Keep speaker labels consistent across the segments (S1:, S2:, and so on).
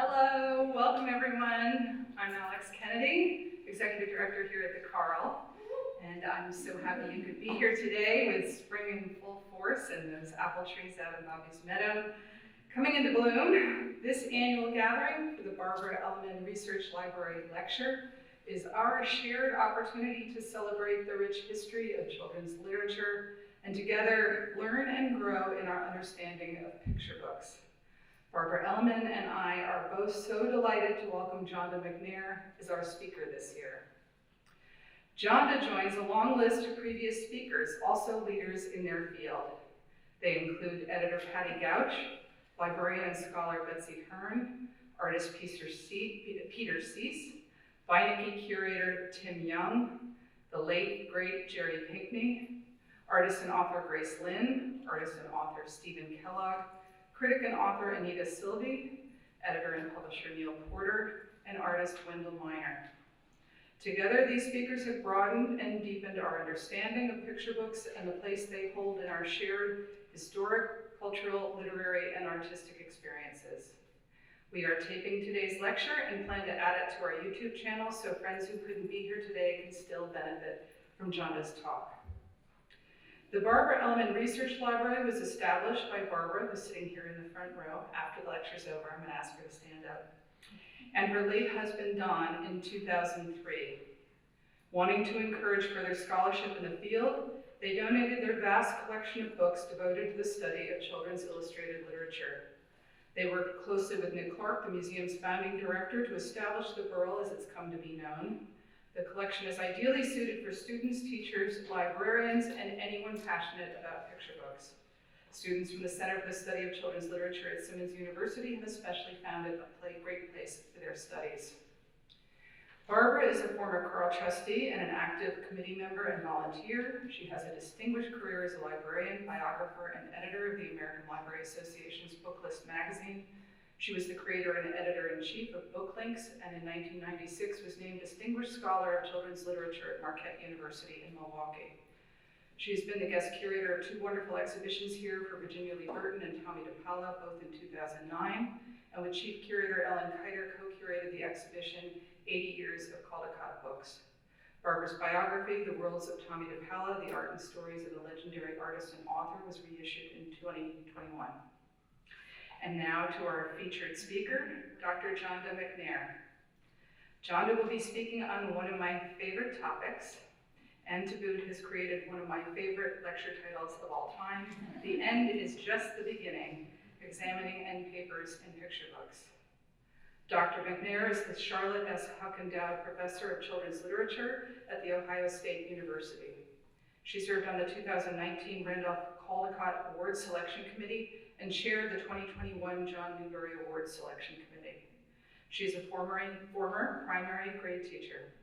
S1: Hello, welcome everyone. I'm Alex Kennedy, Executive Director here at the Carl, and I'm so happy you could be here today with spring in full force and those apple trees out in Bobby's Meadow coming into bloom. This annual gathering for the Barbara Elleman Research Library Lecture is our shared opportunity to celebrate the rich history of children's literature and together learn and grow in our understanding of picture books. Barbara Elleman and I are both so delighted to welcome Jonda McNair as our speaker this year. Jonda joins a long list of previous speakers, also leaders in their field. They include editor Patty Gouch, librarian and scholar Betsy Hearn, artist Peter Cease, Beinecke curator Tim Young, the late, great Jerry Pinkney, artist and author Grace Lynn, artist and author Stephen Kellogg, critic and author Anita Silvey, editor and publisher Neil Porter, and artist Wendell Miner. Together, these speakers have broadened and deepened our understanding of picture books and the place they hold in our shared historic, cultural, literary, and artistic experiences. We are taping today's lecture and plan to add it to our YouTube channel so friends who couldn't be here today can still benefit from Jonda's talk. The Barbara Elleman Research Library was established by Barbara, who's sitting here in the front row. After the lecture's over, I'm going to ask her to stand up, and her late husband, Don, in 2003. Wanting to encourage further scholarship in the field, they donated their vast collection of books devoted to the study of children's illustrated literature. They worked closely with Nick Clark, the museum's founding director, to establish the Burl as it's come to be known. The collection is ideally suited for students, teachers, librarians, and anyone passionate about picture books. Students from the Center for the Study of Children's Literature at Simmons University have especially found it a great place for their studies. Barbara is a former Carl trustee and an active committee member and volunteer. She has a distinguished career as a librarian, biographer, and editor of the American Library Association's Book List magazine. She was the creator and editor-in-chief of Booklinks, and in 1996 was named Distinguished Scholar of Children's Literature at Marquette University in Milwaukee. She has been the guest curator of two wonderful exhibitions here for Virginia Lee Burton and Tommy DePaula, both in 2009, and with Chief Curator Ellen Kiter co-curated the exhibition 80 Years of Caldecott Books. Barbara's biography, The Worlds of Tommy DePaula, The Art and Stories of the Legendary Artist and Author, was reissued in 2021. And now to our featured speaker, Dr. Jonda McNair. Jonda will be speaking on one of my favorite topics, and to boot has created one of my favorite lecture titles of all time, The End is Just the Beginning, Examining Endpapers in Picture Books. Dr. McNair is the Charlotte S. Huck Endowed Professor of Children's Literature at The Ohio State University. She served on the 2019 Randolph Caldecott Award Selection Committee and chaired the 2021 John Newbery Award Selection Committee. She is a former primary grade teacher.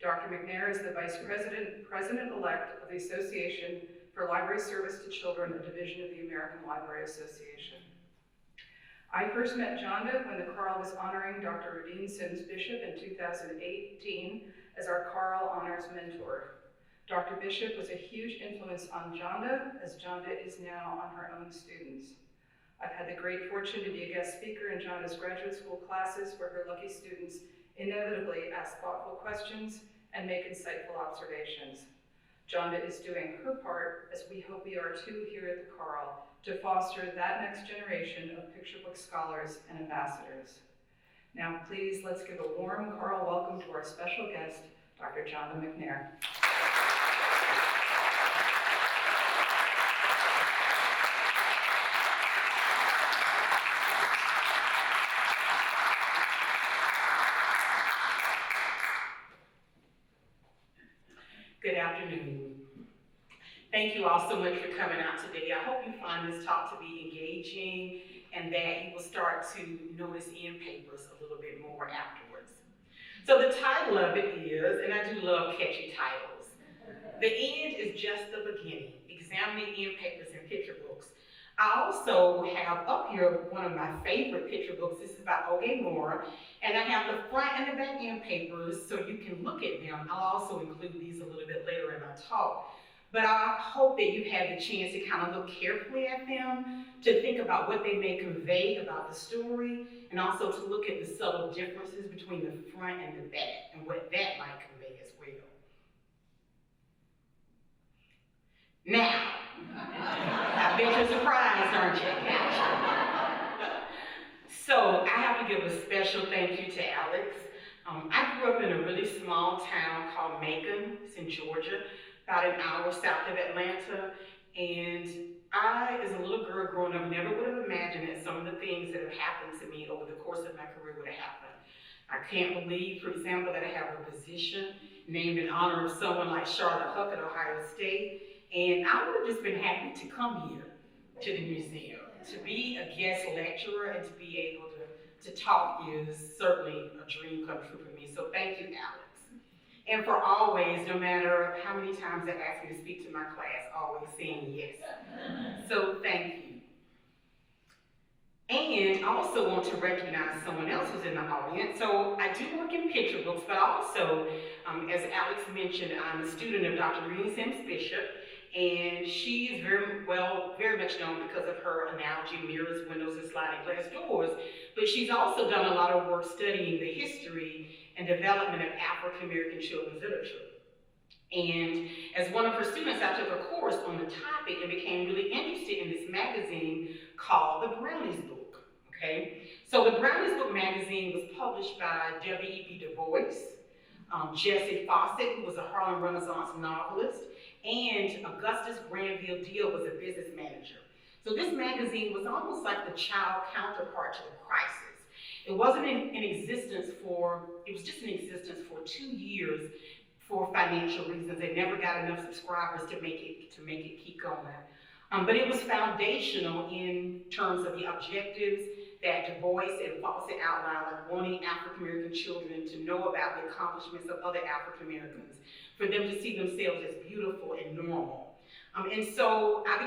S1: Dr. McNair is the Vice President-elect of the Association for Library Service to Children, a division of the American Library Association. I first met Jonda when the Carl was honoring Dr. Radine Sims Bishop in 2018 as our Carl Honors Mentor. Dr. Bishop was a huge influence on Jonda, as Jonda is now on her own students. I've had the great fortune to be a guest speaker in Jonda's graduate school classes where her lucky students inevitably ask thoughtful questions and make insightful observations. Jonda is doing her part, as we hope we are too here at the Carl, to foster that next generation of picture book scholars and ambassadors. Now please, let's give a warm Carl welcome to our special guest, Dr. Jonda McNair.
S2: Good afternoon. Thank you all so much for coming out today. I hope you find this talk to be engaging and that you will start to notice Endpapers a little bit more afterwards. So the title of it is, and I do love catchy titles, The End is Just the Beginning, Examining Endpapers in Picture Books. I also have up here one of my favorite picture books. This is by O.G. Moore, and I have the front and the back Endpapers so you can look at them. I'll also include these a little bit later in my talk. but I hope that you've had the chance to kind of look carefully at them, to think about what they may convey about the story, and also to look at the subtle differences between the front and the back, and what that might convey as well. Now, I bet you're surprised, aren't you? So I have to give a special thank you to Alex. I grew up in a really small town called Macon. It's in Georgia, about an hour south of Atlanta. And I, as a little girl growing up, never would have imagined that some of the things that have happened to me over the course of my career would have happened. I can't believe, for example, that I have a position named in honor of someone like Charlotte Huck at Ohio State. And I would have just been happy to come here to the museum. To be a guest lecturer and to be able to talk is certainly a dream come true for me. So thank you, Alex. And for always, no matter how many times they ask me to speak to my class, always saying yes. So thank you. And I also want to recognize someone else who's in the audience. So I do work in picture books, but also, as Alex mentioned, I'm a student of Dr. Rena Sims Bishop. And she is very much known because of her analogy, mirrors, windows, and sliding glass doors. But she's also done a lot of work studying the history and development of African American children's literature. And as one of her students, I took a course on the topic and became really interested in this magazine called The Brownies Book, okay? So The Brownies Book magazine was published by W.E.B. Du Bois, Jessie Fawcett, who was a Harlem Renaissance novelist, and Augustus Granville Deal was a business manager. So this magazine was almost like the child counterpart to The Crisis. It wasn't in existence it was just in existence for 2 years for financial reasons. They never got enough subscribers to make it keep going. But it was foundational in terms of the objectives that Du Bois and Fawcett outlined, like wanting African American children to know about the accomplishments of other African Americans, for them to see themselves as beautiful and normal. And so I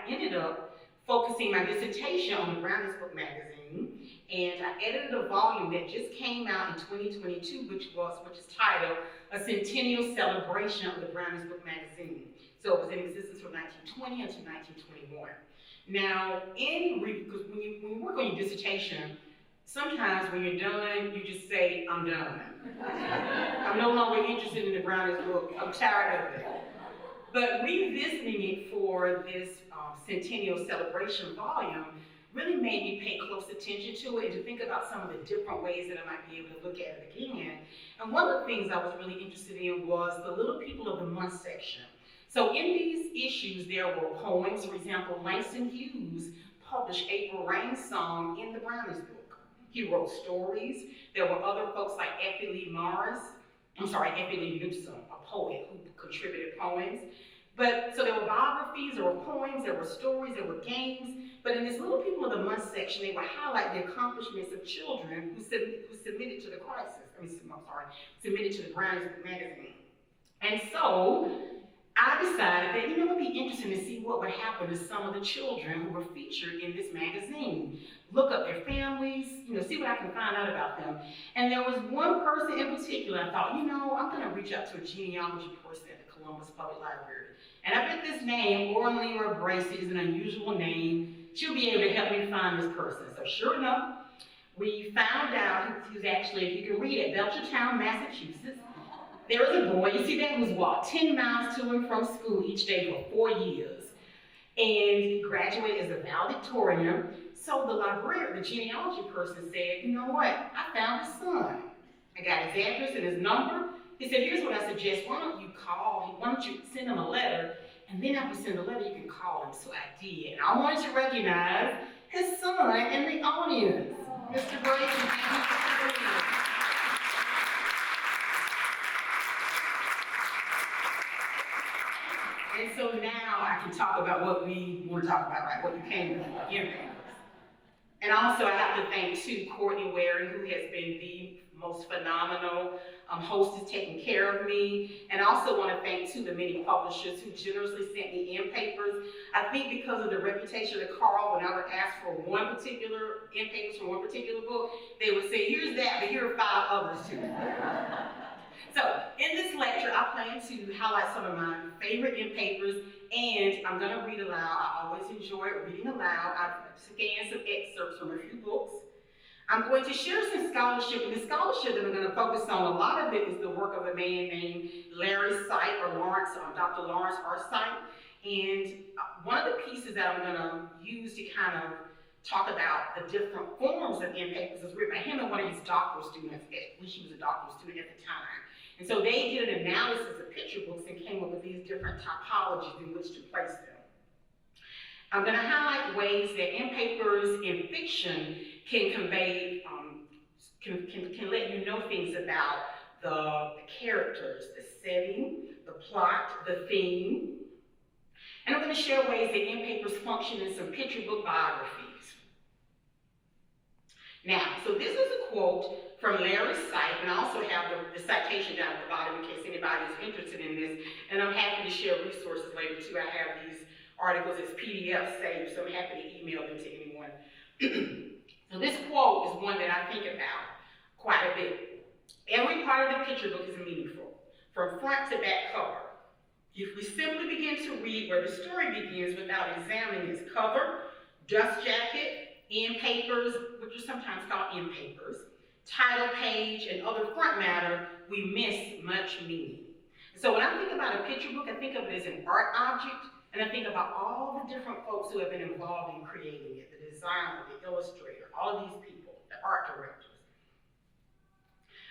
S2: ended up focusing my dissertation on the Brownies Book magazine, and I edited a volume that just came out in 2022, which is titled A Centennial Celebration of the Brownies Book magazine. So it was in existence from 1920 until 1921. Now, because when you work on your dissertation, sometimes when you're done, you just say, I'm done. I'm no longer interested in the Brownies Book. I'm tired of it. But revisiting it for this Centennial Celebration volume really made me pay close attention to it and to think about some of the different ways that I might be able to look at it again. And one of the things I was really interested in was the Little People of the Month section. So in these issues, there were poems. For example, Langston Hughes published April Rain's song in the Brownies Book. He wrote stories. There were other folks like Effie Lee Newsom, a poet who contributed poems. So there were biographies, there were poems, there were stories, there were games. But in this Little People of the Month section, they would highlight the accomplishments of children who submitted to the submitted to the Brownies Book magazine. And so I decided that, it would be interesting to see what would happen to some of the children who were featured in this magazine. Look up their families, see what I can find out about them. And there was one person in particular, I thought, I'm gonna reach out to a genealogy person at the Columbus Public Library. And I bet this name, Orlina Bracy, is an unusual name. She'll be able to help me find this person. So sure enough, we found out he was actually, if you can read it, Belchertown, Massachusetts. There was a boy, you see that, who's walked 10 miles to and from school each day for 4 years. And he graduated as a valedictorian. So the librarian, the genealogy person said, you know what, I found his son. I got his address and his number. He said, here's what I suggest, why don't you send him a letter, and then after you send the letter, you can call him. So I did. And I wanted to recognize his son in the audience, Mr. Brady. And so now I can talk about what we want to talk about, right? What you came for, Endpapers. And also I have to thank too Courtney Waring, who has been the most phenomenal hostess taking care of me. And I also want to thank too the many publishers who generously sent me Endpapers. I think because of the reputation of Carl, when I would ask for one particular Endpapers from one particular book, they would say, here's that, but here are 5 others too. So in this lecture, I plan plan to highlight some of my favorite Endpapers, and I'm going to read aloud. I always enjoy reading aloud. I've scanned some excerpts from a few books. I'm going to share some scholarship, and the scholarship that I'm going to focus on, a lot of it is the work of a man named Larry Sight, or Lawrence, Dr. Lawrence R. Sight. And one of the pieces that I'm going to use to kind of talk about the different forms of Endpapers is written by him and one of his doctoral students, when she was a doctoral student at the time. And so they did an analysis of picture books and came up with these different typologies in which to place them. I'm going to highlight ways that Endpapers in fiction can convey, can let you know things about the characters, the setting, the plot, the theme. And I'm going to share ways that Endpapers function in some picture book biographies. Now, so this is a quote from Larry Sight, and I also have the citation down at the bottom in case anybody is interested in this, and I'm happy to share resources later too. I have these articles as PDF saved, so I'm happy to email them to anyone. So this quote is one that I think about quite a bit. Every part of the picture book is meaningful, from front to back cover. If we simply begin to read where the story begins without examining its cover, dust jacket, Endpapers, which are sometimes called Endpapers, title page, and other front matter, we miss much meaning. So when I think about a picture book, I think of it as an art object, and I think about all the different folks who have been involved in creating it, the designer, the illustrator, all of these people, the art directors.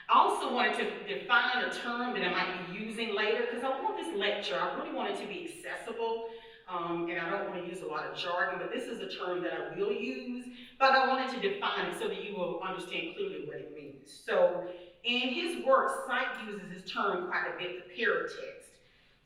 S2: I also wanted to define a term that I might be using later, because I want this lecture, I really want it to be accessible, and I don't want to use a lot of jargon, but this is a term that I will use, but I wanted to define it so that you will understand clearly what it means. So in his work, Sight uses this term quite a bit, the paratext.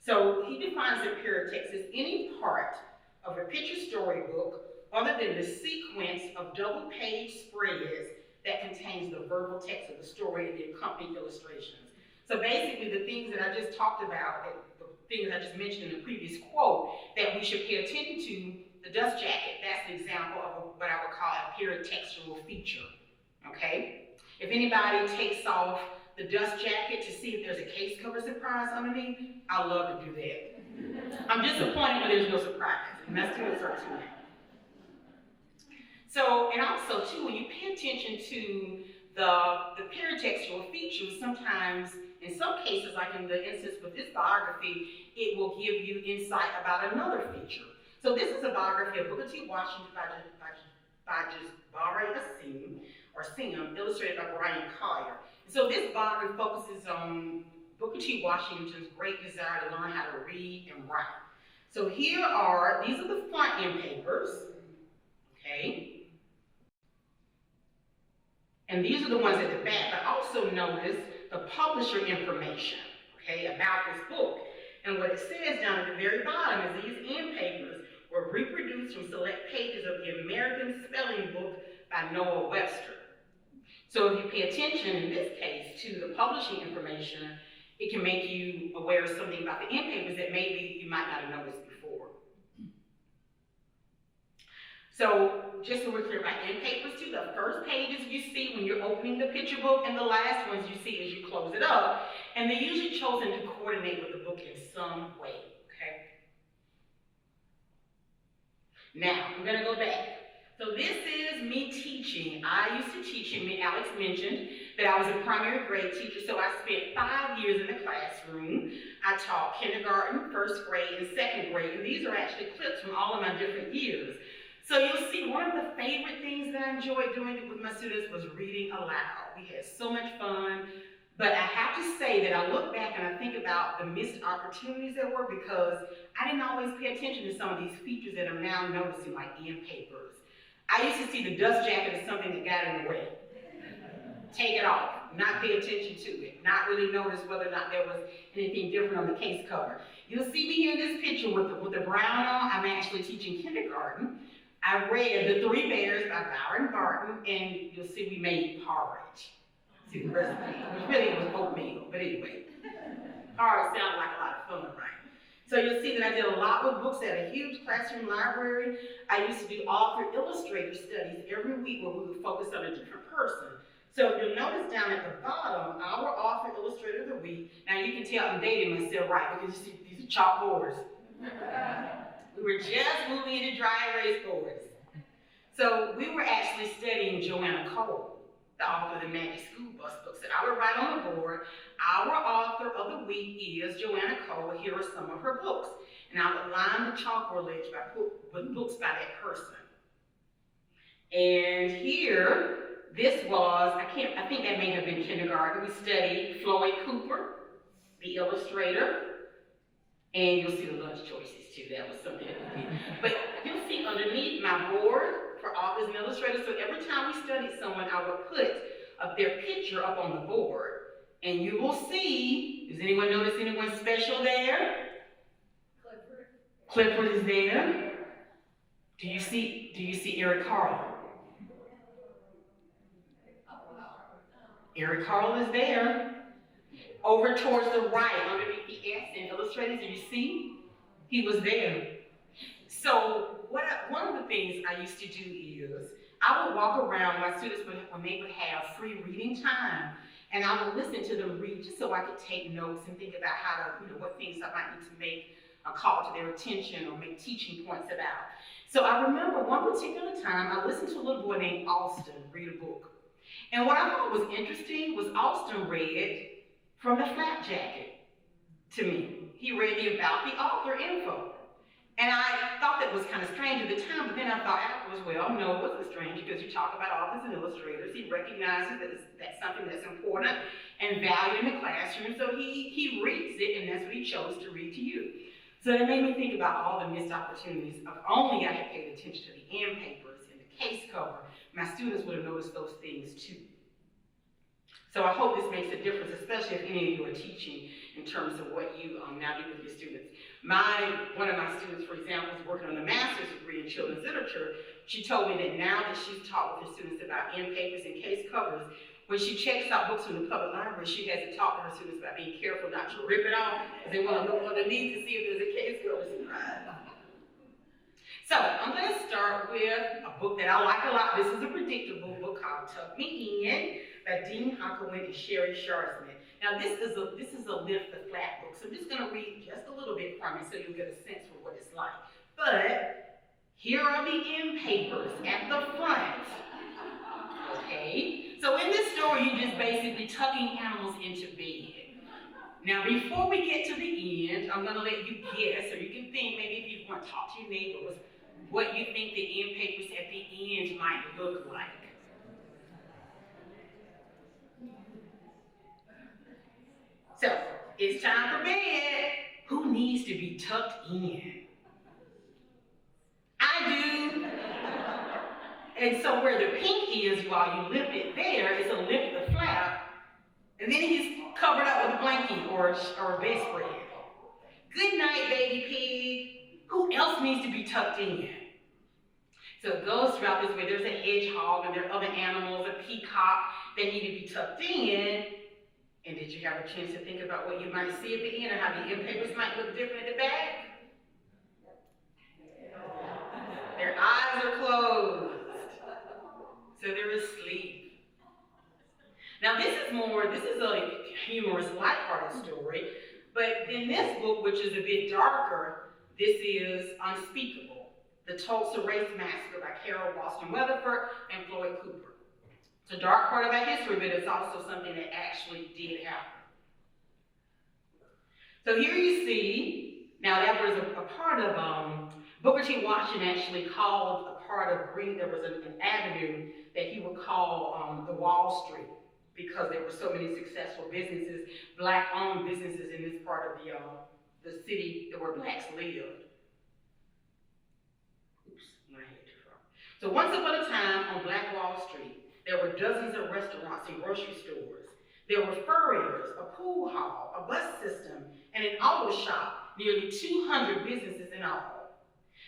S2: So he defines the paratext as any part of a picture storybook other than the sequence of double-page spreads that contains the verbal text of the story and the accompanying illustrations. So basically the things that I just talked about, the things I just mentioned in the previous quote, that we should pay attention to, the dust jacket, that's an example of what I would call a paratextual feature, okay? If anybody takes off the dust jacket to see if there's a case cover surprise underneath, I'd love to do that. I'm disappointed when there's no surprise, and that's too absurd to me. So, and also too, when you pay attention to the paratextual features, sometimes, in some cases, like in the instance with this biography, it will give you insight about another feature. So this is a biography of Booker T. Washington by Jabari Asim, illustrated by Brian Collier. So this biography focuses on Booker T. Washington's great desire to learn how to read and write. So these are the front Endpapers, okay? And these are the ones at the back, but also notice the publisher information, okay, about this book. And what it says down at the very bottom is these Endpapers were reproduced from select pages of the American Spelling Book by Noah Webster. So if you pay attention, in this case, to the publishing information, it can make you aware of something about the Endpapers that maybe you might not have noticed before. So just so we're clear about Endpapers too, the first pages you see when you're opening the picture book, and the last ones you see as you close it up, and they're usually chosen to coordinate with the book in some way, okay? Now, I'm gonna go back. So this is me teaching. I used to teach, and Alex mentioned that I was a primary grade teacher, so I spent 5 years in the classroom. I taught kindergarten, first grade, and second grade, and these are actually clips from all of my different years. So you'll see one of the favorite things that I enjoyed doing with my students was reading aloud. We had so much fun, but I have to say that I look back and I think about the missed opportunities there were because I didn't always pay attention to some of these features that I'm now noticing, like Endpapers. I used to see the dust jacket as something that got in the way. Take it off, not pay attention to it, not really notice whether or not there was anything different on the case cover. You'll see me here in this picture with the brown on. I'm actually teaching kindergarten. I read The Three Bears by Byron Barton, and you'll see we made porridge. See the recipe, which really was oatmeal, but anyway. Porridge sounded like a lot of fun, right? So you'll see that I did a lot with books at a huge classroom library. I used to do author illustrator studies every week where we would focus on a different person. So you'll notice down at the bottom, our author illustrator of the week. Now you can tell I'm dating myself, right? Because you see these are chalkboards. We were just moving into dry erase boards. So we were actually studying Joanna Cole, the author of the Magic School Bus books. And I would write on the board, our author of the week is Joanna Cole. Here are some of her books. And I would line the chalkboard ledge with books by that person. And here, this was, I think that may have been kindergarten. We studied Floyd Cooper, the illustrator. And you'll see the lunch choices too. That was something that we did. But you'll see underneath my board for authors and illustrators. So every time we studied someone, I would put their picture up on the board. And you will see, does anyone notice anyone special there? Clifford is there. Do you see Eric Carl? Eric Carl is there. Over towards the right, underneath the S in illustrators, do you see? He was there. So one of the things I used to do is, I would walk around, my students when they would have free reading time, and I would listen to them read just so I could take notes and think about how to, what things I might need to make a call to their attention or make teaching points about. So I remember one particular time, I listened to a little boy named Austin read a book. And what I thought was interesting was Austin read from the flap jacket to me. He read me about the author info. And I thought that was kind of strange at the time, but then I thought afterwards, well, no, it wasn't strange because you talk about authors and illustrators. He recognizes that that's something that's important and valued in the classroom, so he reads it, and that's what he chose to read to you. So that made me think about all the missed opportunities. If only I had paid attention to the end papers and the case cover, my students would have noticed those things too. So I hope this makes a difference, especially if any of you are teaching in terms of what you now do with your students. One of my students, for example, is working on a master's degree in children's literature. She told me that now that she's taught with her students about end papers and case covers, when she checks out books from the public library, she has to talk to her students about being careful not to rip it off, because they want to look underneath to see if there's a case cover surprise. So I'm going to start with a book that I like a lot. This is a predictable book called Tuck Me In by Dean Hockowin and Sherry Sharsman. Now this is a lift the flap book, so I'm just going to read just a little bit from it so you'll get a sense for what it's like. But here are the end papers at the front. Okay, so in this story, you're just basically tucking animals into bed. Now, before we get to the end, I'm going to let you guess, or you can think, maybe if you want to talk to your neighbors, what you think the end papers at the end might look like. So, it's time for bed. Who needs to be tucked in? I do. And so where the pink is, while you lift it there, is a lift the flap, and then he's covered up with a blanket or a bedspread. Good night, baby pig. Who else needs to be tucked in? So it goes throughout this way. There's a hedgehog, and there are other animals, a peacock, that need to be tucked in. And did you have a chance to think about what you might see at the end, or how the end papers might look different at the back? Their eyes are closed. So they're asleep. Now this is a humorous, lighthearted story, but in this book, which is a bit darker, this is Unspeakable, The Tulsa Race Massacre by Carol Boston Weatherford and Floyd Cooper. It's a dark part of our history, but it's also something that actually did happen. So here you see, now that was a part of, Booker T. Washington actually called a part of Green, there was an avenue that he would call the Wall Street, because there were so many successful businesses, black-owned businesses in this part of the city where blacks lived. Oops, my head too far. So once upon a time on Black Wall Street, there were dozens of restaurants and grocery stores. There were furriers, a pool hall, a bus system, and an auto shop, nearly 200 businesses in all.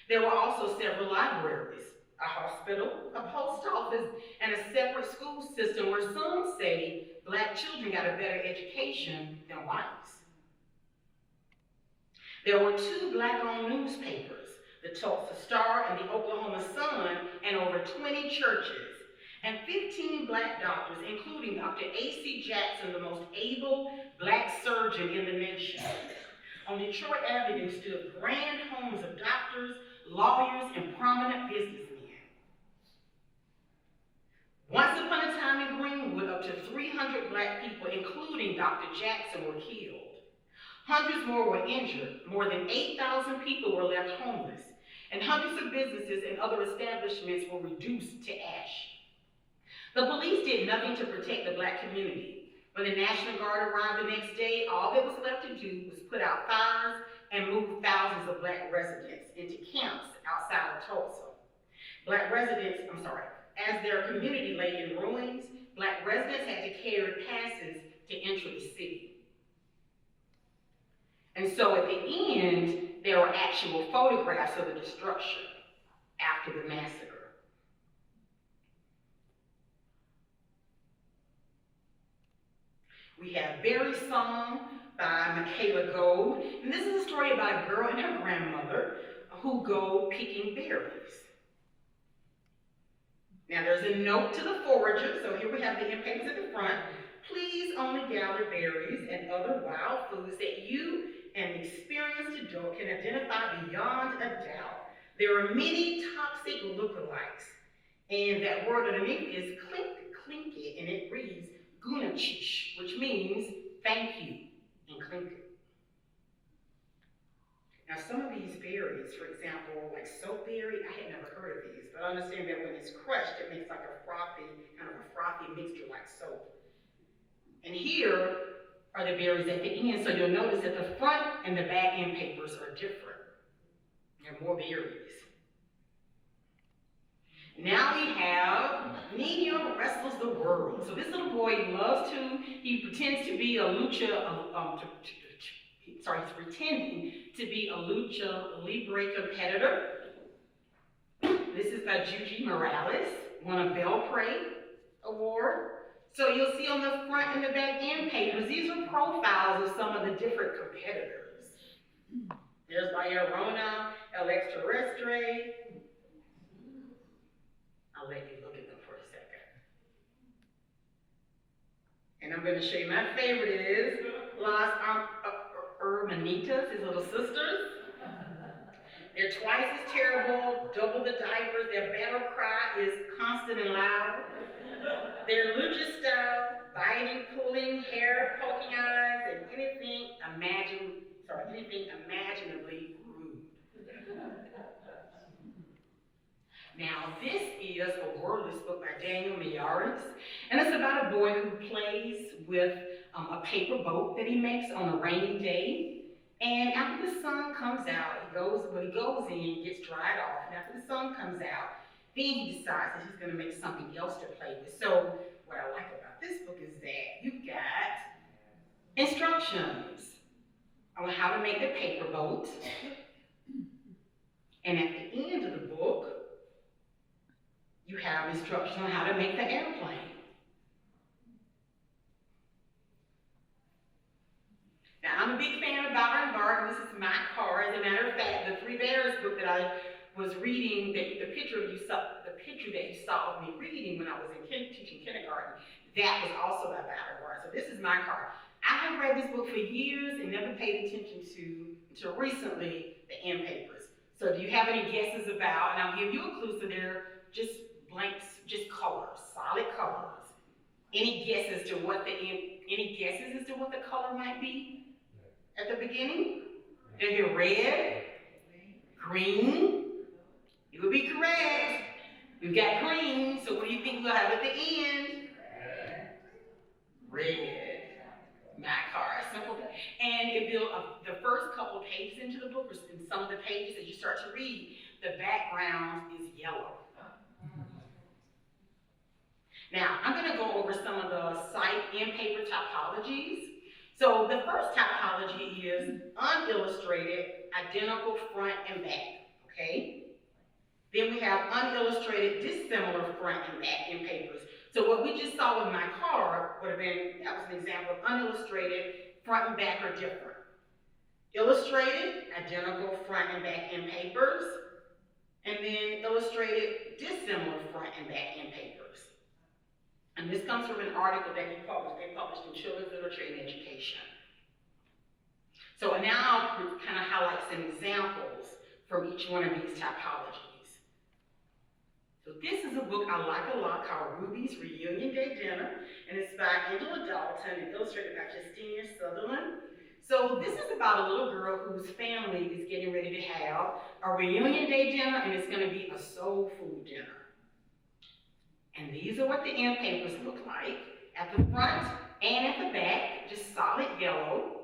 S2: There were also several libraries, a hospital, a post office, and a separate school system where some say black children got a better education than whites. There were 2 black-owned newspapers, the Tulsa Star and the Oklahoma Sun, and over 20 churches. and 15 black doctors, including Dr. A.C. Jackson, the most able black surgeon in the nation. On Detroit Avenue stood grand homes of doctors, lawyers, and prominent businessmen. Once upon a time in Greenwood, up to 300 black people, including Dr. Jackson, were killed. Hundreds more were injured. More than 8,000 people were left homeless, and hundreds of businesses and other establishments were reduced to ash. The police did nothing to protect the black community. When the National Guard arrived the next day, all that was left to do was put out fires and move thousands of black residents into camps outside of Tulsa. As their community lay in ruins, black residents had to carry passes to enter the city. And so at the end, there were actual photographs of the destruction after the massacre. We have Berry's Song by Michaela Gold. And this is a story about a girl and her grandmother who go picking berries. Now there's a note to the forager, so here we have the Endpapers at the front. Please only gather berries and other wild foods that you, an experienced adult, can identify beyond a doubt. There are many toxic lookalikes, and that word underneath is klinky, and it reads gunachish, which means thank you in Klinky. Now some of these berries, for example, like soapberry, I had never heard of these, but I understand that when it's crushed, it makes like a frothy mixture like soap. And here are the berries at the end, so you'll notice that the front and the back end papers are different. There are more berries. Now we have Nino Wrestles the World. So this little boy loves to, he pretends to be a he's pretending to be a lucha libre competitor. This is by Juji Morales, won a Belprey Award. So you'll see on the front and the back end papers, these are profiles of some of the different competitors. There's La Llorona, El Extraterrestre. I'll let you look at them for a second. And I'm going to show you my favorite is Las Hermanitas, his little sisters. They're twice as terrible, double the diapers. Their battle cry is constant and loud. Their lucha style, biting, pulling, hair, poking eyes, and anything imaginably rude. Now, this is a wordless book by Daniel Miyares, and it's about a boy who plays with a paper boat that he makes on a rainy day. And after the sun comes out, he goes in, gets dried off, and after the sun comes out, then he decides that he's going to make something else to play with. So what I like about this book is that you've got instructions on how to make the paper boat. And at the end of the book, you have instructions on how to make the airplane. Now, I'm a big fan of Byron Barton. This is my car. As a matter of fact, the Three Bears book that I was reading, the picture that you saw of me reading when I was teaching kindergarten, that was also by Byron Barton. So this is my car. I have read this book for years and never paid attention to until recently, the Endpapers. So do you have any guesses about, and I'll give you a clue, so they're just blanks, just colors, solid colors. Any guesses as to what the color might be at the beginning? They're here red, green. You would be correct. We've got green, so what do you think we'll have at the end? Red. My car, simple. And if the first couple of pages into the book, or in some of the pages as you start to read, the background is yellow. Now, I'm going to go over some of the site Endpaper typologies. So the first typology is unillustrated, identical front and back, okay? Then we have unillustrated, dissimilar front and back Endpapers. So what we just saw with my car would have been, that was an example of unillustrated, front and back are different. Illustrated, identical front and back Endpapers. And then illustrated, dissimilar front and back Endpapers. And this comes from an article that he published. They published in Children's Literature and Education. So now I'll kind of highlight some examples from each one of these typologies. So this is a book I like a lot called Ruby's Reunion Day Dinner, and it's by Angela Dalton and illustrated by Justina Sutherland. So this is about a little girl whose family is getting ready to have a reunion day dinner, and it's going to be a soul food dinner. And these are what the end papers look like at the front and at the back, just solid yellow.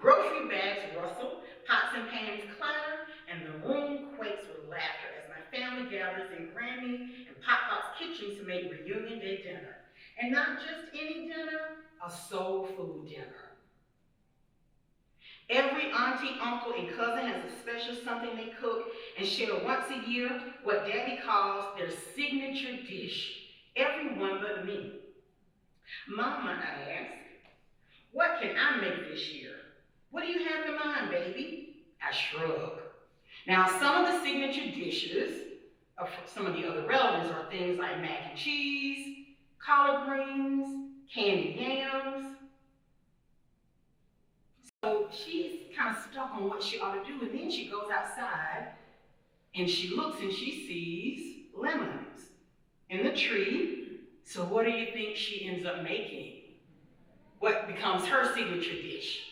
S2: Grocery bags rustle, pots and pans clatter, and the room quakes with laughter as my family gathers in Grammy and Pop Pop's kitchen to make reunion day dinner. And not just any dinner, a soul food dinner. Every auntie, uncle, and cousin has a special something they cook and share once a year what Daddy calls their signature dish. Everyone but me. Mama, I ask, what can I make this year? What do you have in mind, baby? I shrug. Now, some of the signature dishes of some of the other relatives are things like mac and cheese, collard greens, candied yams. So she's kind of stuck on what she ought to do, and then she goes outside and she looks and she sees lemons in the tree. So what do you think she ends up making? What becomes her signature dish?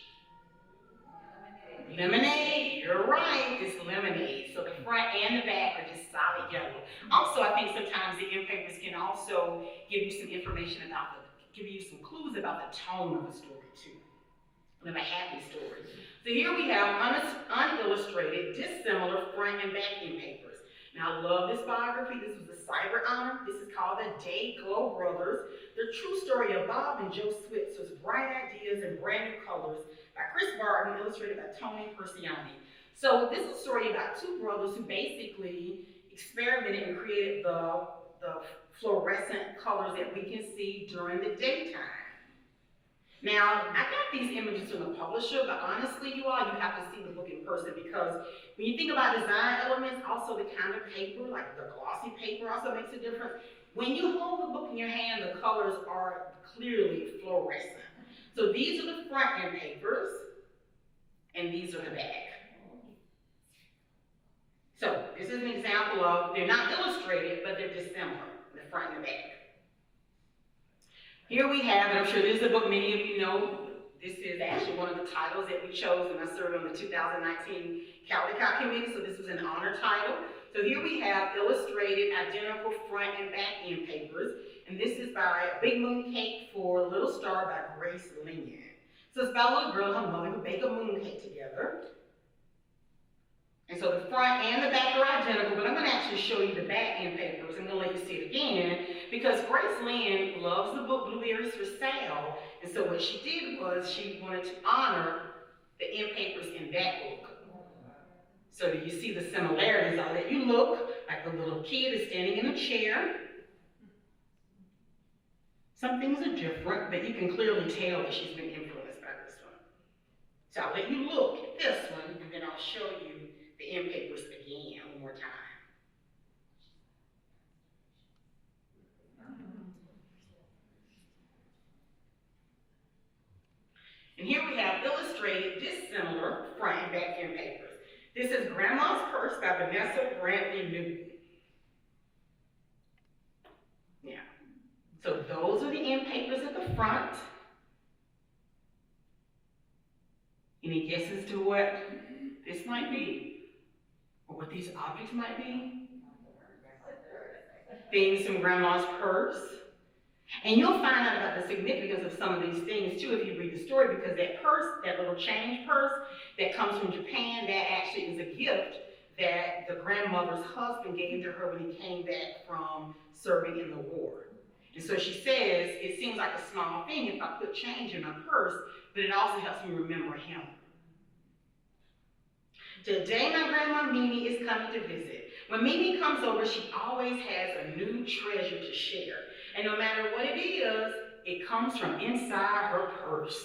S2: Lemonade, you're right, it's lemonade. So the front and the back are just solid yellow. Also, I think sometimes the end papers can also give you some information about give you some clues about the tone of the story too. Of a happy story. So here we have unillustrated, dissimilar front and back end papers. Now I love this biography. This was a cyber honor. This is called the Day Glow Brothers, the true story of Bob and Joe Switzer's bright ideas and brand new colors by Chris Barton, illustrated by Tony Persiani. So this is a story about two brothers who basically experimented and created the fluorescent colors that we can see during the daytime. Now, I got these images from the publisher, but honestly, you all, you have to see the book in person because when you think about design elements, also the kind of paper, like the glossy paper also makes a difference. When you hold the book in your hand, the colors are clearly fluorescent. So these are the front end papers, and these are the back. So this is an example of, they're not illustrated, but they're dissimilar, the front and the back. Here we have, and I'm sure this is a book many of you know, this is actually one of the titles that we chose when I served on the 2019 Caldecott Committee, so this was an honor title. So here we have illustrated identical front and back end papers, and this is by A Big Moon Cake for a Little Star by Grace Linyon. So it's about a little girl and her mother who bake a moon cake together. And so the front and the back are identical, but I'm going to actually show you the back end papers. I'm going to let you see it again because Grace Lynn loves the book Blueberries for Sale. And so what she did was she wanted to honor the end papers in that book. So do you see the similarities? I'll let you look like the little kid is standing in a chair. Some things are different, but you can clearly tell that she's been influenced by this one. So I'll let you look at this one, and then I'll show you the end papers again one more time. And here we have illustrated dissimilar front and back end papers. This is Grandma's Purse by Vanessa Brantley Newton. Yeah. So those are the end papers at the front. Any guesses to what this might be? Or what these objects might be? Things from Grandma's purse. And you'll find out about the significance of some of these things too if you read the story, because that purse, that little change purse that comes from Japan, that actually is a gift that the grandmother's husband gave to her when he came back from serving in the war. And so she says, it seems like a small thing if I put change in my purse, but it also helps me remember him. Today my grandma Mimi is coming to visit. When Mimi comes over, she always has a new treasure to share. And no matter what it is, it comes from inside her purse.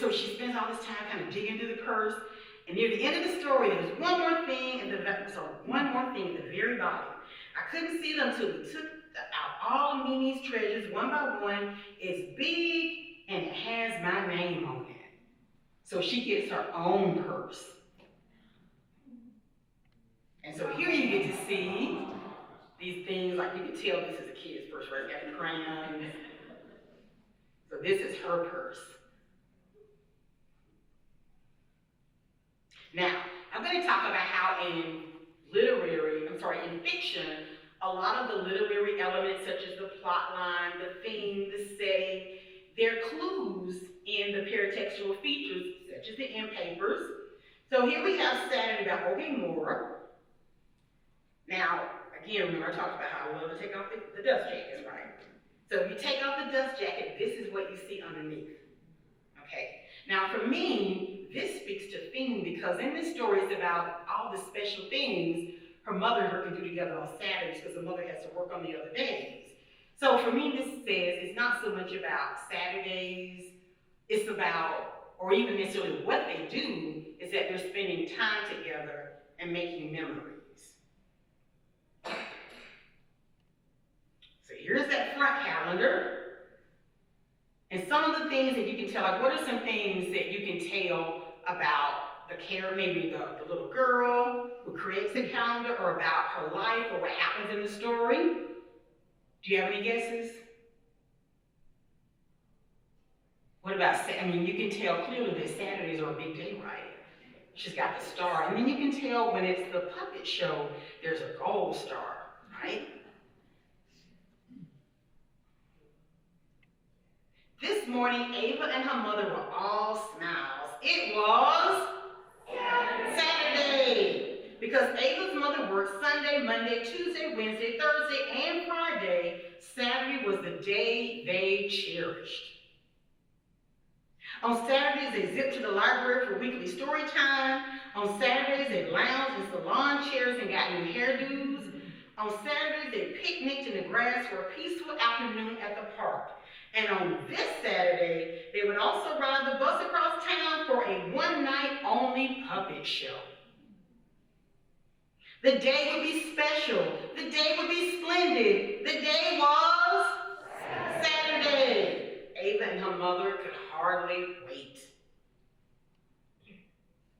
S2: So she spends all this time kind of digging through the purse, And near the end of the story, there was one more thing at the very bottom. I couldn't see them until we took out all of Mimi's treasures one by one. It's big and it has my name on it. So she gets her own purse. And so here you get to see these things, like you can tell this is a kid's purse, right? It's got the crayons. So this is her purse. Now, I'm going to talk about how in fiction, a lot of the literary elements such as the plot line, the theme, the setting, they're clues in the paratextual features such as the Endpapers. So here we have Saturday by O.K. Moore. Now, again, remember I talked about how I love to take off the dust jackets, right? So if you take off the dust jacket, this is what you see underneath. Okay? Now for me, this speaks to theme because in this story it's about all the special things her mother and her can do together on Saturdays because the mother has to work on the other days. So for me, this says it's not so much about Saturdays, it's about, or even necessarily what they do, is that they're spending time together and making memories. So here's that front calendar. And some of the things that you can tell, like what are some things that you can tell about the character, maybe the little girl who creates the calendar, or about her life, or what happens in the story? Do you have any guesses? What about, I mean, you can tell clearly that Saturdays are a big day, right? She's got the star. And then you can tell when it's the puppet show, there's a gold star, right? This morning, Ava and her mother were all smiles. It was Saturday. Because Ava's mother worked Sunday, Monday, Tuesday, Wednesday, Thursday, and Friday. Saturday was the day they cherished. On Saturdays, they zipped to the library for weekly story time. On Saturdays, they lounged in salon chairs and got new hairdos. On Saturdays, they picnicked in the grass for a peaceful afternoon at the park. And on this Saturday, they would also ride the bus across town for a one-night-only puppet show. The day would be special. The day would be splendid. The day was Saturday. Ava and her mother could hardly wait.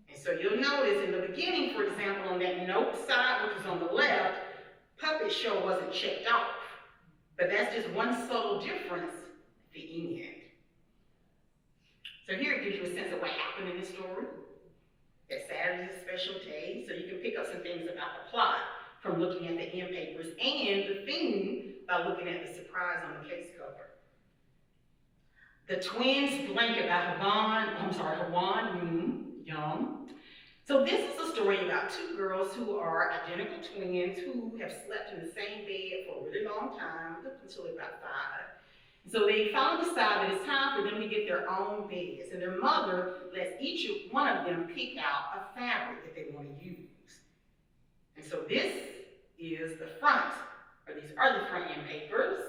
S2: And so you'll notice in the beginning, for example, on that note side, which is on the left, puppet show wasn't checked off. But that's just one subtle difference at the end. So here it gives you a sense of what happened in the story. That Saturday is a special day, so you can pick up some things about the plot from looking at the Endpapers and the theme by looking at the surprise on the case cover. The Twins Blanket by Hawan Young. So this is a story about two girls who are identical twins who have slept in the same bed for a really long time, until they're about 5. So they finally decide that it's time for them to get their own beds, and their mother lets each one of them pick out a fabric that they want to use. And so this is the front, or these are the front Endpapers,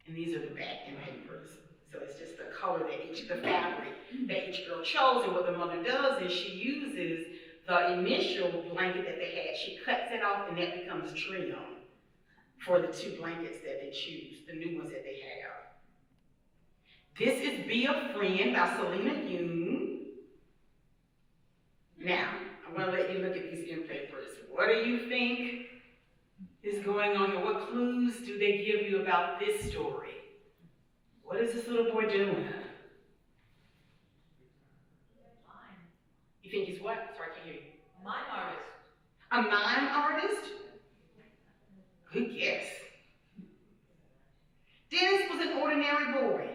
S2: and these are the back Endpapers. So it's just the color that the fabric that each girl chose, and what the mother does is she uses the initial blanket that they had, she cuts it off, and that becomes trim for the 2 blankets that they choose, the new ones that they have. This is Be a Friend by Selena Yoon. Now, I'm going to let you look at these Endpapers. What do you think is going on here? What clues do they give you about this story? What is this little boy doing? You think he's what? Sorry, I can't hear you.
S3: A mime artist.
S2: A mime artist? Good guess. Dennis was an ordinary boy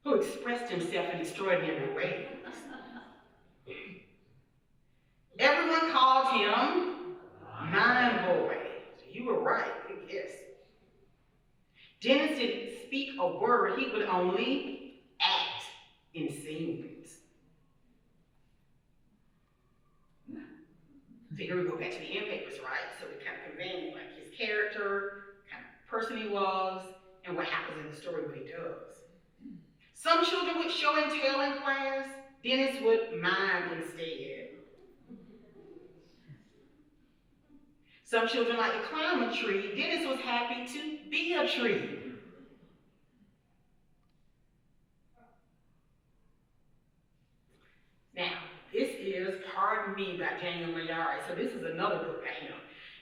S2: who expressed himself in extraordinary ways. Everyone called him Mime Boy. So you were right, good guess. Dennis didn't speak a word, he would only act in scenes. So here we go back to the Endpapers, right? So we kind of conveying like his character, kind of person he was, and what happens in the story, what he does. Some children would show and tell in class. Dennis would mime instead. Some children like to climb a tree. Dennis was happy to be a tree. Now, this is Pardon Me by Daniel Mayari. So this is another book by him.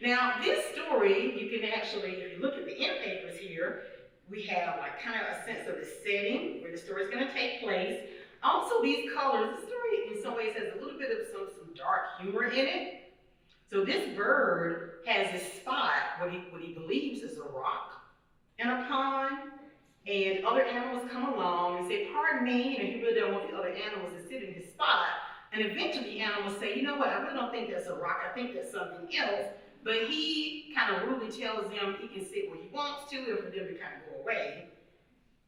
S2: Now, this story, you can actually, if you look at the end papers here, we have like kind of a sense of the setting where the story is going to take place. Also, these colors, the story in some ways has a little bit of some dark humor in it. So this bird has a spot, what he believes is a rock in a pond, and other animals come along and say, pardon me, and he really don't want the other animals to sit in his spot. And eventually the animals say, you know what, I really don't think that's a rock, I think that's something else. But he kind of rudely tells them he can sit where he wants to and for them to kind of go away.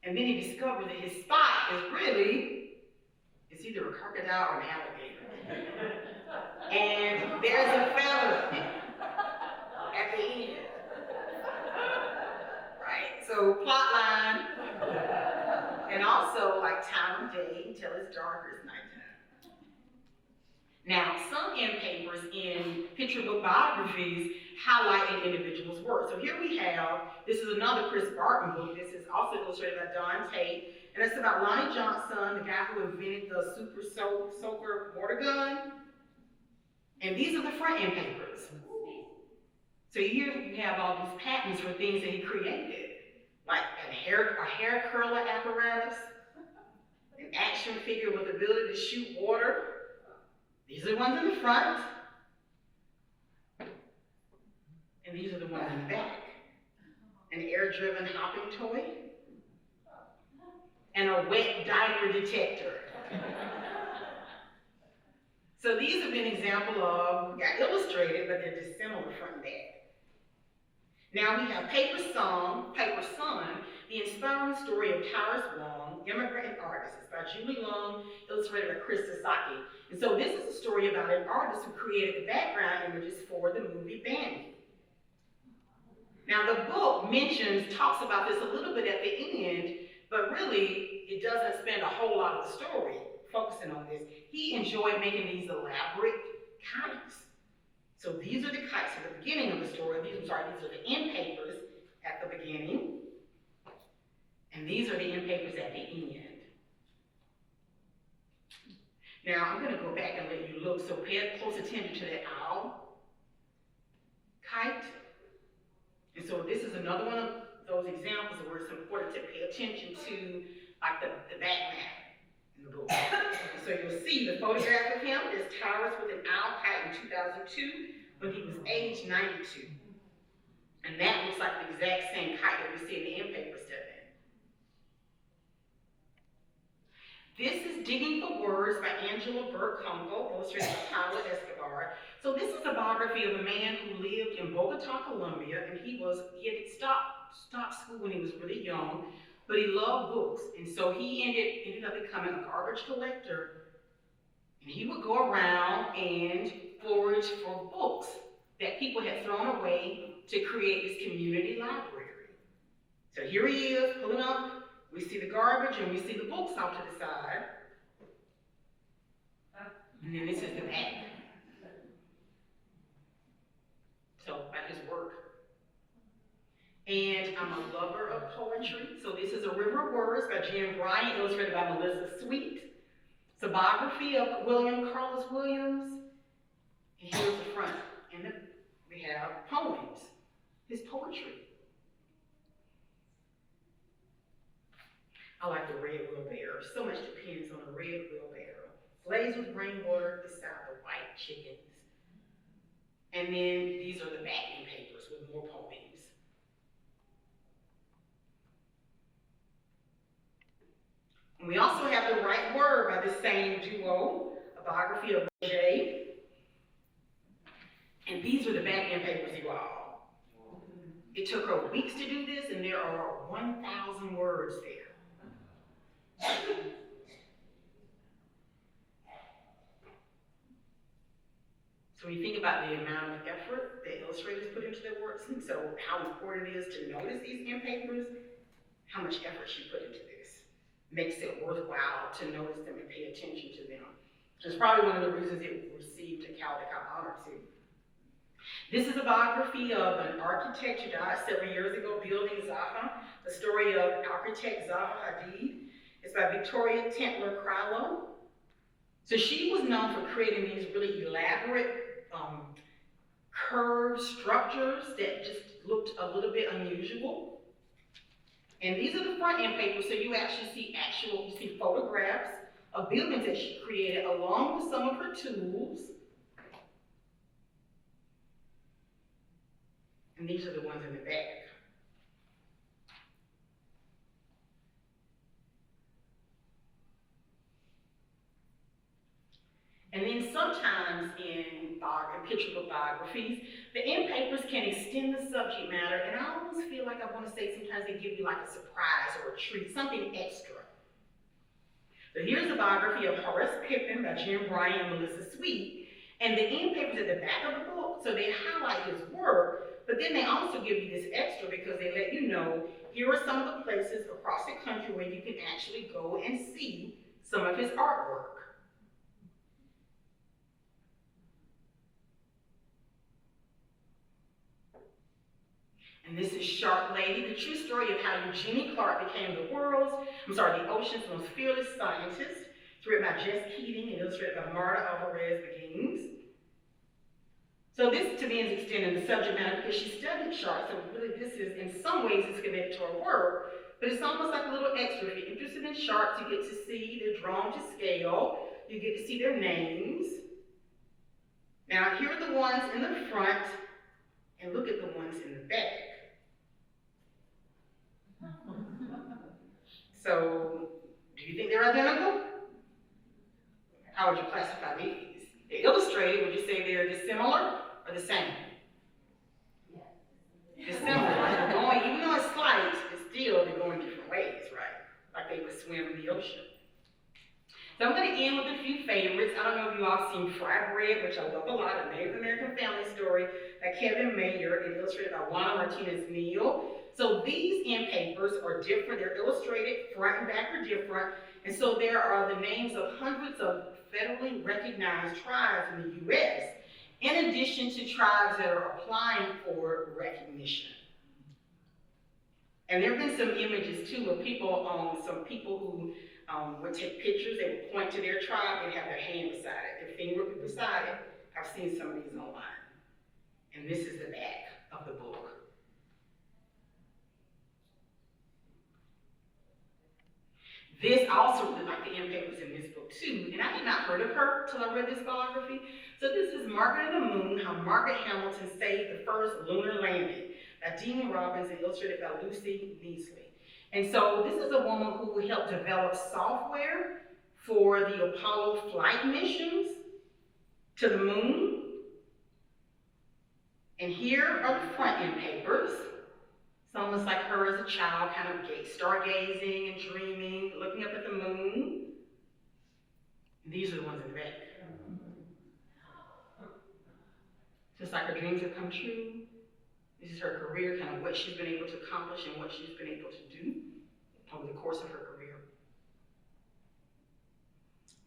S2: And then he discovers that his spot is really, it's either a crocodile or an alligator. And there's a feather at the end. Right? So plot line, and also like time of day until it's darker, it's nighttime. Now, some end papers in picture book biographies highlight an individual's work. So here we have, this is another Chris Barton book. This is also illustrated by Don Tate, and it's about Lonnie Johnson, the guy who invented the super soaker water gun. And these are the front end papers. So here you have all these patents for things that he created, like a hair curler apparatus, an action figure with the ability to shoot water. These are the ones in the front, and these are the ones in the back. An air-driven hopping toy, and a wet diaper detector. So these have been examples of, got illustrated, but they're dissimilar from that. Now we have Paper Son, the inspiring story of Tyrus Wong, immigrant and artist. It's by Julie Long, illustrated by Chris Sasaki. And so this is a story about an artist who created the background images for the movie Bambi. Now the book talks about this a little bit at the end, but really it doesn't spend a whole lot of the story focusing on this. He enjoyed making these elaborate kites. So these are the kites at the beginning of the story. These are the end papers at the beginning. And these are the end papers at the end. Now I'm going to go back and let you look. So pay close attention to that owl kite. And so this is another one of those examples where it's important to pay attention to like the back map in the book. So you'll see the photograph of him is Tyrus with an owl kite in 2002 when he was age 92. And that looks like the exact same kite that we see in the end paper study. This is Digging for Words by Angela Burke-Kunkel, illustrated by Paula Escobar. So this is a biography of a man who lived in Bogota, Colombia, and he had stopped school when he was really young, but he loved books, and so he ended up becoming a garbage collector. And he would go around and forage for books that people had thrown away to create this community library. So here he is pulling up. We see the garbage and we see the books off to the side. And then this is the back. So about his work. And I'm a lover of poetry. So this is A River of Words by Jim Bryant, illustrated by Melissa Sweet. It's a biography of William Carlos Williams. And here's the front. And we have poems, his poetry. I like the red wheelbarrow. So much depends on the red wheelbarrow. Blazed with rainwater beside the white chickens. And then these are the backing papers with more poems. And we also have The Right Word by the same duo, a biography of Jay. And these are the back-end papers, you all. It took her weeks to do this, and there are 1,000 words there. So when you think about the amount of effort that illustrators put into their works, and so how important it is to notice these end papers, how much effort she put into this. makes it worthwhile to notice them and pay attention to them. It's probably one of the reasons it received a Caldecott honor too. This is a biography of an architect who died several years ago, building Zaha, the story of architect Zaha Hadid. It's by Victoria Tentler Krilo. So she was known for creating these really elaborate curved structures that just looked a little bit unusual. And these are the front end papers, so you actually see photographs of buildings that she created along with some of her tools. And these are the ones in the back. And then sometimes in picture book biographies, the end papers can extend the subject matter, and I almost feel like I want to say sometimes they give you like a surprise or a treat, something extra. So here's the biography of Horace Pippin by Jim Bryant and Melissa Sweet, and the end papers at the back of the book, so they highlight his work, but then they also give you this extra because they let you know, here are some of the places across the country where you can actually go and see some of his artwork. And this is Shark Lady, the true story of how Eugenie Clark became the ocean's most fearless scientist. It's written by Jess Keating and illustrated by Marta Alvarez Begins. So this to me is extending the subject matter because she studied sharks, so really this is, in some ways, it's connected to her work, but it's almost like a little extra. If you're interested in sharks, you get to see they're drawn to scale, you get to see their names. Now here are the ones in the front, and look at the ones in the back. So, do you think they're identical? How would you classify these? They're illustrated, would you say they're dissimilar or the same? Yeah. Dissimilar, right? They're going, even though it's slight, it's still, they're going different ways, right? Like they would swim in the ocean. So I'm going to end with a few favorites. I don't know if you all seen Fry Bread, which I love a lot, a Native American family story by Kevin Mayer and illustrated by Juana Martinez-Neal. So these end papers are different. They're illustrated, front and back are different. And so there are the names of hundreds of federally recognized tribes in the U.S., in addition to tribes that are applying for recognition. And there have been some images too of people, some people who would take pictures, they would point to their tribe and have their hand beside it, their finger would be beside it. I've seen some of these online. And this is the back of the book. This also looked like the end papers in this book too, and I had not heard of her till I read this biography. So this is Margaret of the Moon, How Margaret Hamilton Saved the First Lunar Landing by Dean Robbins and illustrated by Lucy Neasley. And so this is a woman who helped develop software for the Apollo flight missions to the moon. And here are the front end papers. It's almost like her as a child, kind of stargazing and dreaming, looking up at the moon. And these are the ones in the back. Just like her dreams have come true. This is her career, kind of what she's been able to accomplish and what she's been able to do over the course of her career.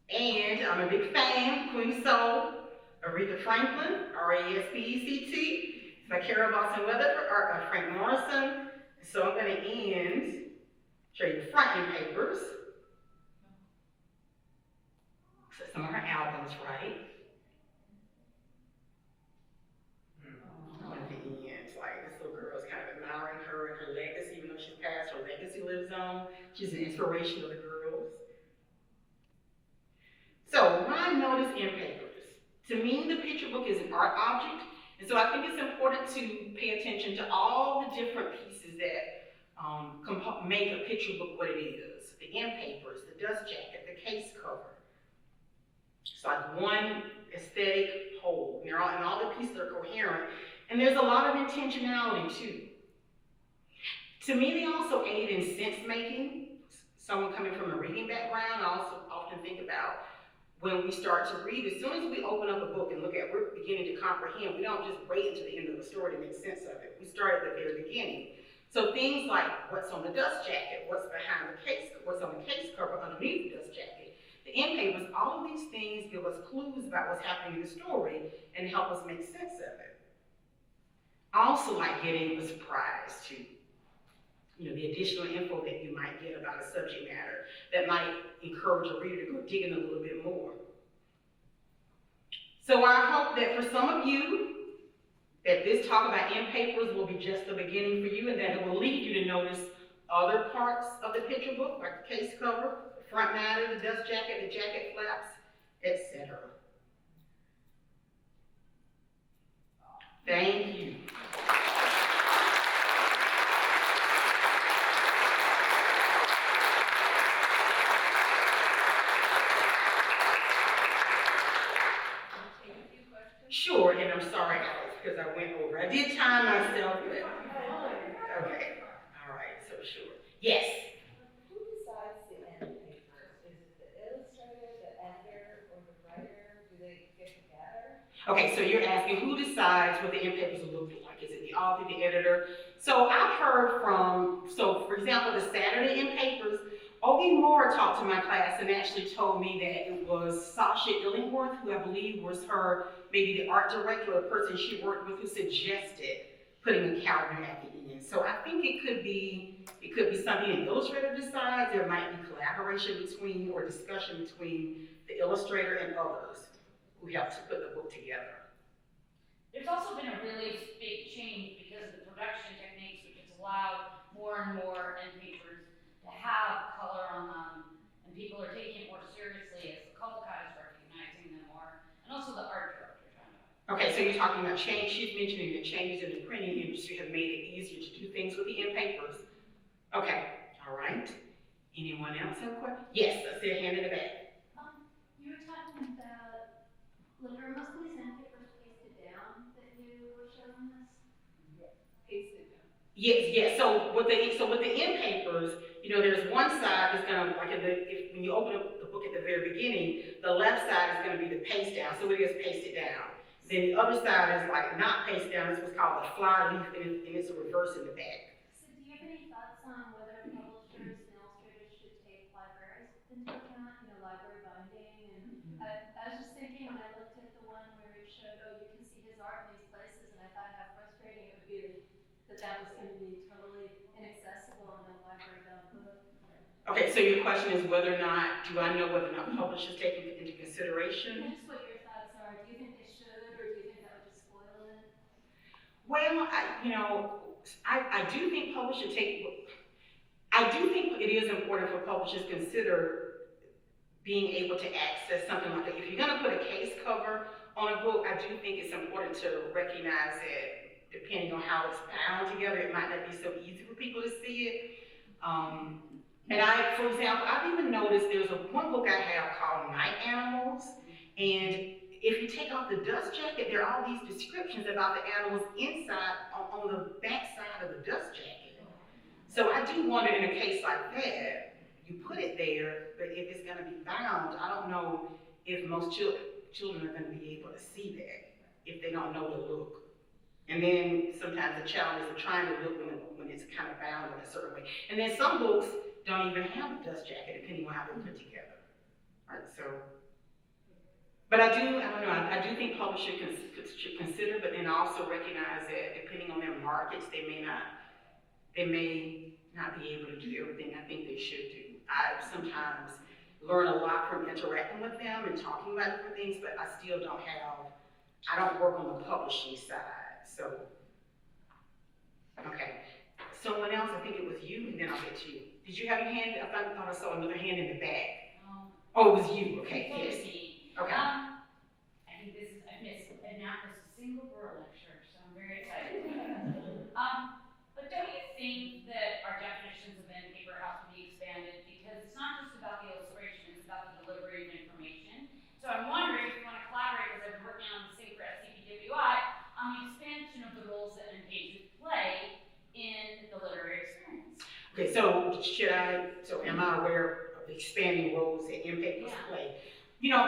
S2: And I'm a big fan of Queen Soul, Aretha Franklin, R-A-S-P-E-C-T. It's by Carol Boston Weatherford, art by Frank Morrison. So I'm going to show you the front end papers. So some of her albums, right? At the end, it's like this little girl is kind of admiring her and her legacy, even though she's passed, her legacy lives on. She's an inspiration to the girls. So why notice end papers? To me, the picture book is an art object, and so I think it's important to pay attention to all the different pieces that make a picture book what it is. The end papers, the dust jacket, the case cover. It's like one aesthetic whole, and all the pieces are coherent, and there's a lot of intentionality too. To me, they also aid in sense making. Someone coming from a reading background, I also often think about when we start to read, as soon as we open up a book and look at, we're beginning to comprehend, we don't just wait until the end of the story to make sense of it. We start at the very beginning. So things like what's on the dust jacket, what's behind the case, what's on the case cover underneath the dust jacket. The end papers, all of these things give us clues about what's happening in the story and help us make sense of it. I also like getting a surprise too. The additional info that you might get about a subject matter that might encourage a reader to go digging a little bit more. So I hope that for some of you, that this talk about end papers will be just the beginning for you, and that it will lead you to notice other parts of the picture book, like the case cover, the front matter, the dust jacket, the jacket flaps, etc. Thank you. Sure, and I'm sorry, Alex, because I went over. I did time myself, but okay. All right, so sure. Yes?
S3: Who decides the end papers? Is it the illustrator, the editor, or the writer? Do they get together?
S2: Okay, so you're asking who decides what the end papers will look like? Is it the author, the editor? So I've heard from, for example, the Saturday end papers, Ogie Moore talked to my class and actually told me that it was Sasha Illingworth, who I believe was her, maybe the art director or the person she worked with, who suggested putting a calendar at the end. So I think it could be something an illustrator decides. There might be collaboration between or discussion between the illustrator and others who help to put the book together.
S4: There's also been a really big change because of the production techniques, which has allowed more and more end papers to have color on them, and people are taking it more seriously as the cult guys recognizing them more, and also the art director, Jonda.
S2: Okay, so you're talking about change. She's mentioning that changes in the printing industry have made it easier to do things with the end papers. Okay, all right. Anyone else have a question? Yes, I see a hand in the back.
S5: You were talking about, are most of these end papers pasted down that you were showing us?
S1: Pasted down.
S2: Yes. So with the end papers, there's one side that's gonna, like when you open up the book at the very beginning, the left side is gonna be the paste down, so it is pasted down. Then the other side is like not pasted down. It's what's called a fly leaf, and it's a reverse in the back.
S5: So do you have any thoughts on whether publishers and illustrators should take libraries into account, library binding? And I was just thinking when I looked at the one where it showed, you can see his art in these places, and I thought how frustrating it would be that was going to be totally inaccessible in a library-bound book.
S2: Okay, so your question is whether or not, do I know whether or not publishers take it into consideration?
S5: Just what your thoughts are. Do you think they should, or do you think that would just spoil it?
S2: Well, I do think publishers I do think it is important for publishers to consider being able to access something like that. If you're going to put a case cover on a book, I do think it's important to recognize that depending on how it's bound together, it might not be so easy for people to see it. And for example, I've even noticed there's one book I have called Night Animals, and if you take off the dust jacket, there are all these descriptions about the animals inside, on the back side of the dust jacket. So I do wonder, in a case like that, you put it there, but if it's gonna be bound, I don't know if most children are gonna be able to see that, if they don't know the look. And then sometimes the challenge is trying to look when it's kind of bound in a certain way. And then some books don't even have a dust jacket, depending on how they're put together. All right, so, but I don't know, I do think publishers should consider, but then also recognize that depending on their markets, they may not be able to do everything I think they should do. I sometimes learn a lot from interacting with them and talking about different things, but I still I don't work on the publishing side. So, okay. Someone else, I think it was you, and then I'll get to you. Did you have your hand? I thought I saw another hand in the back. Oh, it was you. Okay, yes. Okay.
S4: I think I've not missed a single Burl lecture, so I'm very excited. But don't you think that our definitions of end paper have to be expanded? Because it's not just about the illustration, it's about the delivery of information. So I'm wondering if you want to collaborate, because I've been working on this thing for SCPWI, on the expansion of the roles that end pages play in the literary experience.
S2: Okay, so am I aware of the expanding roles that end papers play?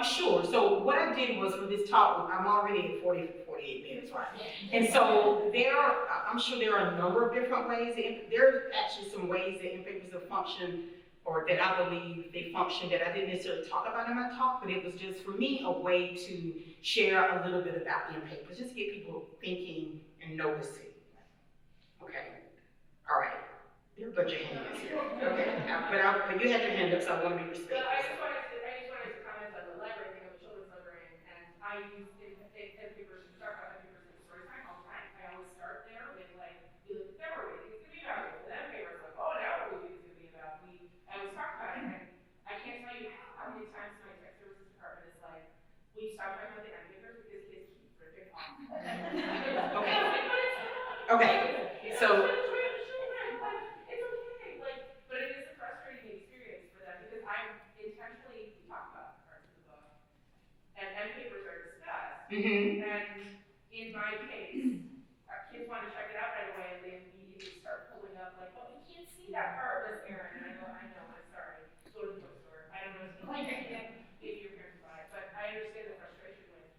S2: Sure. So what I did was for this talk, I'm already at 40 way it is, right? And so I'm sure there are a number of different ways. There are actually some ways that Endpapers have functioned, or that I believe they function, that I didn't necessarily talk about in my talk, but it was just, for me, a way to share a little bit about Endpapers, just to get people thinking and noticing. Okay, all right. There are a bunch of hands here. Okay, but you had your hand up, so I want to be respectful.
S6: Well, I just wanted to comment on the library thing. I'm a children's librarian, and I use Endpapers and start my Endpapers in story time all the time. I always start there with like, we look at February, it's gonna be about this, and then Endpapers like, oh, now what we think it's gonna be about. I always talk about it, and I can't tell you how many times my tech services department is like, we stop talking about the Endpapers because kids keep ripping off.
S2: Okay. Okay. So.
S6: Endpapers are discussed,
S2: Mm-hmm.
S6: and in my case, kids want to check it out right away, and they immediately start pulling up like, "Oh, we can't see that part, Miss Erin." And I go, "I know, I'm sorry. Go to the bookstore. I don't know if your parents buy it, but I understand the frustration with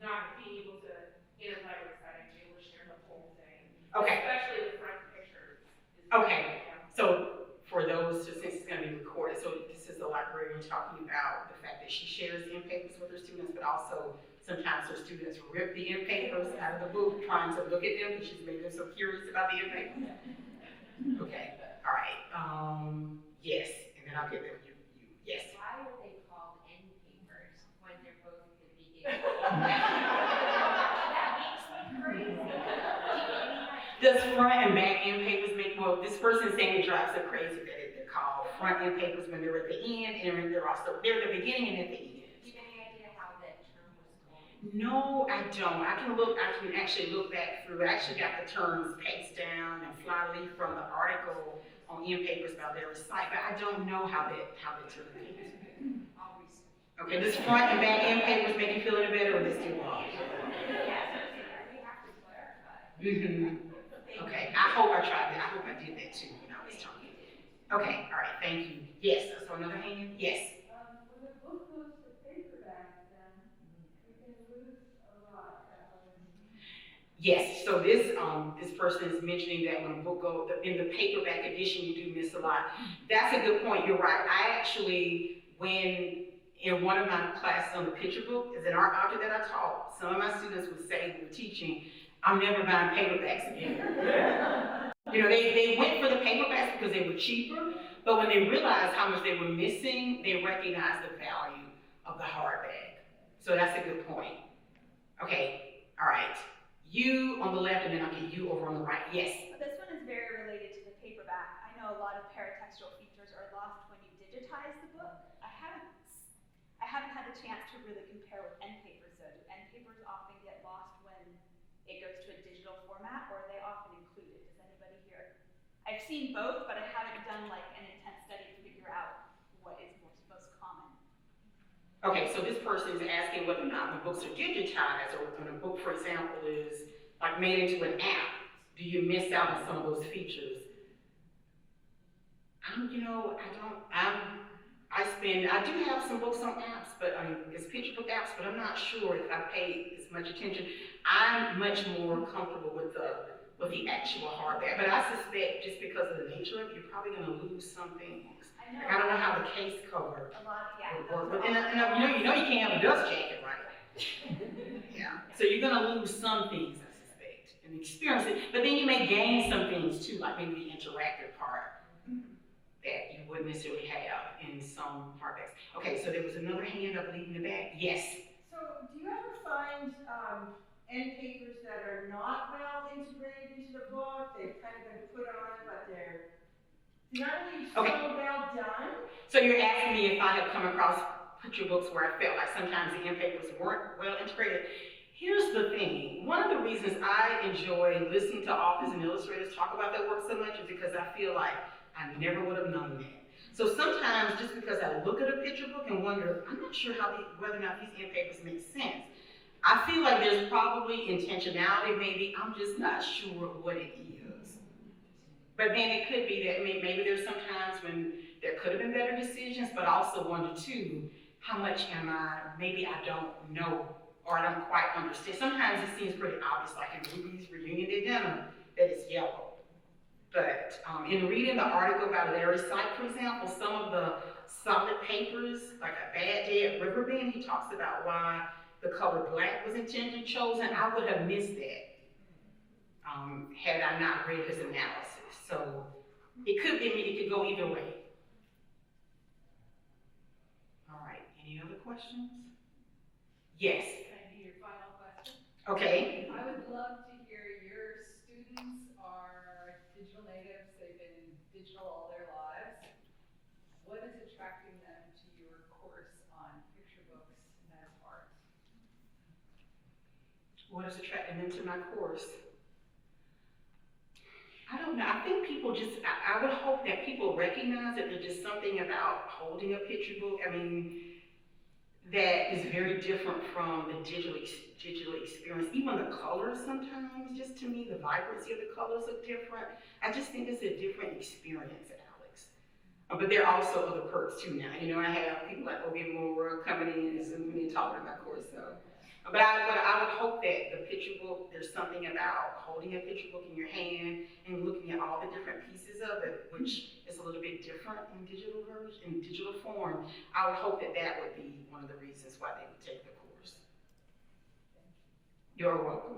S6: not being able to, in a library setting, be able to share the whole thing,
S2: Okay.
S6: especially the front pictures."
S2: Okay. So for those, since it's going to be recorded, so this is the librarian talking about the fact that she shares Endpapers with her students, but also sometimes her students rip the Endpapers out of the book, trying to look at them, because she's made them so curious about the Endpapers. Okay, all right. Yes, and then I'll get there. You. Yes.
S7: Why are they called Endpapers when they're both at the beginning? That makes me crazy.
S2: Does front and back Endpapers make, well, this person is saying it drives her crazy that they're called front Endpapers when they're at the end, and they're at the beginning and at the end.
S7: Do you have any idea how that term was coined?
S2: No, I don't. I can actually look back through. I actually got the terms Paste Down and Flyleaf from the article on Endpapers by their site, but I don't know how the term came.
S7: I'll research.
S2: Okay, does front and back Endpapers make you feel any better, or is this too long?
S7: Yes, we have to clarify.
S2: Mm-hmm. Okay, I hope I tried that. I hope I did that too when I was talking. Okay, all right, thank you. Yes, so another hand? Yes.
S3: When the book goes to paperback, then you can lose a lot.
S2: Yes, so this person is mentioning that when a book goes, in the paperback edition, you do miss a lot. That's a good point, you're right. I actually, when in one of my classes on the picture book, is an art object that I taught, some of my students would say who were teaching, I'm never buying paperbacks again. You know, they went for the paperbacks because they were cheaper, but when they realized how much they were missing, they recognized the value of the hardback. So that's a good point. Okay, all right. You on the left, and then I'll get you over on the right. Yes?
S8: This one is very related to the paperback. I know a lot of paratextual features are lost when you digitize the book. I haven't had the chance to really compare with Endpapers though. Do Endpapers often get lost when it goes to a digital format, or are they often included? Does anybody here? I've seen both, but I haven't done like an intense study to figure out what is most common.
S2: Okay, so this person is asking whether or not the books are digitized, or when a book, for example, is like made into an app, do you miss out on some of those features? I do have some books on apps, but it's picture book apps, but I'm not sure if I pay as much attention. I'm much more comfortable with the actual hardback, but I suspect just because of the nature of it, you're probably going to lose some things. I don't know how the case cover
S8: A lot, yeah.
S2: would work, but then you know you can't have a dust jacket, right? Yeah. So you're going to lose some things, I suspect, and experience it. But then you may gain some things too, like maybe the interactive part that you wouldn't necessarily have in some hardbacks. Okay, so there was another hand, I believe, in the back. Yes.
S3: So, do you ever find Endpapers that are not well integrated into the book? They've kind of been put on, but they're not really so well done?
S2: So you're asking me if I have come across picture books where I felt like sometimes the Endpapers weren't well integrated. Here's the thing. One of the reasons I enjoy listening to authors and illustrators talk about their work so much is because I feel like I never would have known that. So sometimes, just because I look at a picture book and wonder, I'm not sure whether or not these Endpapers make sense. I feel like there's probably intentionality, maybe, I'm just not sure what it is. But then it could be that maybe there's some times when there could have been better decisions, but I also wonder too, how much maybe I don't know or I don't quite understand. Sometimes it seems pretty obvious, like in Ruby's Reunion Day Dinner, that it's yellow. But in reading the article about Larry Sykes, for example, some of the solid papers, like A Bad Day at Riverbend, he talks about why the color black was intentionally chosen. I would have missed that had I not read his analysis. So it could go either way. All right, any other questions? Yes.
S9: Can I be your final question?
S2: Okay.
S9: I would love to hear your students are digital natives, they've been digital all their lives. What is attracting them to your course on picture books as art?
S2: What is attracting them to my course? I don't know. I think people just, I would hope that people recognize that there's just something about holding a picture book. I mean, that is very different from the digital experience. Even the colors sometimes, just to me, the vibrancy of the colors are different. I just think it's a different experience, Alex. But there are also other perks too now. You know, I have people like Obi Moore coming in and Zooming and talking about my course, so. But I would hope that the picture book, there's something about holding a picture book in your hand and looking at all the different pieces of it, which is a little bit different in digital form. I would hope that that would be one of the reasons why they would take the course. You're welcome.